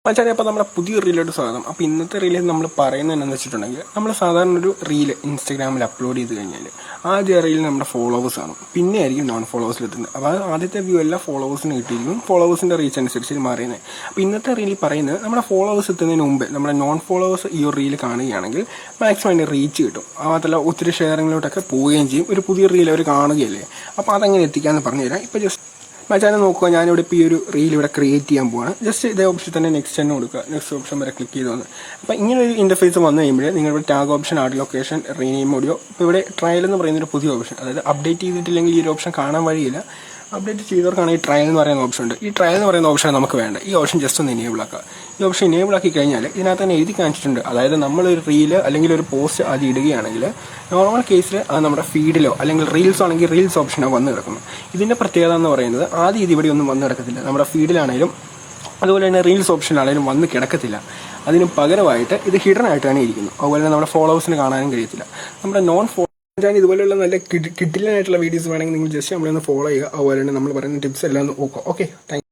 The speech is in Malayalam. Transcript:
മച്ചാനെ, അപ്പോൾ നമ്മുടെ പുതിയ റീലോട്ട് സ്വാഗതം. അപ്പോൾ ഇന്നത്തെ റീലിൽ നമ്മൾ പറയുന്നത് എന്താണെന്ന് വെച്ചിട്ടുണ്ടെങ്കിൽ, നമ്മൾ സാധാരണ ഒരു റീൽ ഇൻസ്റ്റാഗ്രാമിൽ അപ്ലോഡ് ചെയ്ത് കഴിഞ്ഞാൽ ആദ്യ റീൽ നമ്മുടെ ഫോളോവേഴ്സ് ആണ്, പിന്നെ ആയിരിക്കും നോൺ ഫോളോവേഴ്സിൽ എത്തുന്നത്. അപ്പോൾ ആദ്യത്തെ വ്യൂ എല്ലാം ഫോളോവേഴ്സിന് കിട്ടിയിരിക്കും, ഫോളോവേഴ്സിൻ്റെ റീച്ച് അനുസരിച്ച് മാറിയത്. അപ്പോൾ ഇന്നത്തെ റീലിൽ പറയുന്നത് നമ്മുടെ ഫോളോവേഴ്സ് എത്തുന്നതിന് മുമ്പ് നമ്മുടെ നോൺ ഫോളോവേഴ്സ് ഈ ഒരു റീൽ കാണുകയാണെങ്കിൽ മാക്സിമം അതിൻ്റെ റീച്ച് കിട്ടും. മാത്രമല്ല ഒത്തിരി ഷെയറിങ്ങിലോട്ടൊക്കെ പോവുകയും ചെയ്യും. ഒരു പുതിയ റീൽ അവർ കാണുകയല്ലേ, അപ്പോൾ അതെങ്ങനെ എത്തിക്കാമെന്ന് പറഞ്ഞുതരാം. ഇപ്പോൾ ജസ്റ്റ് മച്ചാനെ നോക്കുക, ഞാനിവിടെ ഇപ്പോൾ ഈ ഒരു റീൽ ഇവിടെ ക്രിയേറ്റ് ചെയ്യാൻ പോവാണ്. ജസ്റ്റ് ഇതേ ഓപ്ഷൻ തന്നെ നെക്സ്റ്റ് തന്നെ കൊടുക്കുക. നെക്സ്റ്റ് ഓപ്ഷൻ വരെ ക്ലിക്ക് ചെയ്ത് വന്ന് അപ്പോൾ ഇങ്ങനെ ഒരു ഇൻ്റർഫേസ് വന്നു കഴിയുമ്പോൾ നിങ്ങളുടെ tag option, add location, rename audio. ഇപ്പോൾ ഇവിടെ ട്രയൽ എന്ന് പറയുന്നൊരു പുതിയ ഓപ്ഷൻ, അതായത് അപ്ഡേറ്റ് ചെയ്തിട്ടില്ലെങ്കിൽ ഈ ഒരു ഓപ്ഷൻ കാണാൻ വഴിയില്ല. അപ്ഡേറ്റ് ചെയ്തവർക്കാണ് ഈ ട്രയൽ എന്ന് പറയുന്ന ഓപ്ഷൻ ഉണ്ട്. ഈ ട്രയൽ എന്ന് പറയുന്ന ഓപ്ഷൻ നമുക്ക് വേണ്ട. ഈ ഓപ്ഷൻ ജസ്റ്റ് ഒന്ന് എനേബിൾ ആക്കുക. ഈ ഓപ്ഷൻ എനേബിൾ ആക്കി കഴിഞ്ഞാൽ ഇതിനകത്ത് തന്നെ എഴുതി കാണിച്ചിട്ടുണ്ട്, അതായത് നമ്മളൊരു റീല് അല്ലെങ്കിൽ ഒരു പോസ്റ്റ് അത് ഇടുകയാണെങ്കിൽ നോർമൽ കേസിൽ അത് നമ്മുടെ ഫീഡിലോ അല്ലെങ്കിൽ റീൽസ് ആണെങ്കിൽ റീൽസ് ഓപ്ഷനോ വന്ന് കിടക്കുന്നു. ഇതിൻ്റെ പ്രത്യേകത എന്ന് പറയുന്നത് ആദ്യം ഇത് ഇവിടെ ഒന്നും വന്ന് കിടക്കത്തില്ല. നമ്മുടെ ഫീഡിലാണെങ്കിലും അതുപോലെ തന്നെ റീൽസ് ഓപ്ഷനാണെങ്കിലും വന്ന് കിടക്കത്തില്ല. അതിന് പകരമായിട്ട് ഇത് ഹിഡൻ ആയിട്ടാണ് ഇരിക്കുന്നത്. അതുപോലെ തന്നെ നമ്മുടെ ഫോളോവേഴ്സിന് കാണാനും കഴിയത്തില്ല. നമ്മുടെ ഞാൻ ഇതുപോലെയുള്ള നല്ല കിഡിലനായിട്ടുള്ള വീഡിയോസ് വേണമെങ്കിൽ നിങ്ങൾ ജസ്റ്റ് നമ്മളൊന്ന് ഫോളോ ചെയ്യുക. അതുപോലെ തന്നെ നമ്മൾ പറയുന്ന ടിപ്സ് എല്ലാം നോക്കുക. Okay, thank you.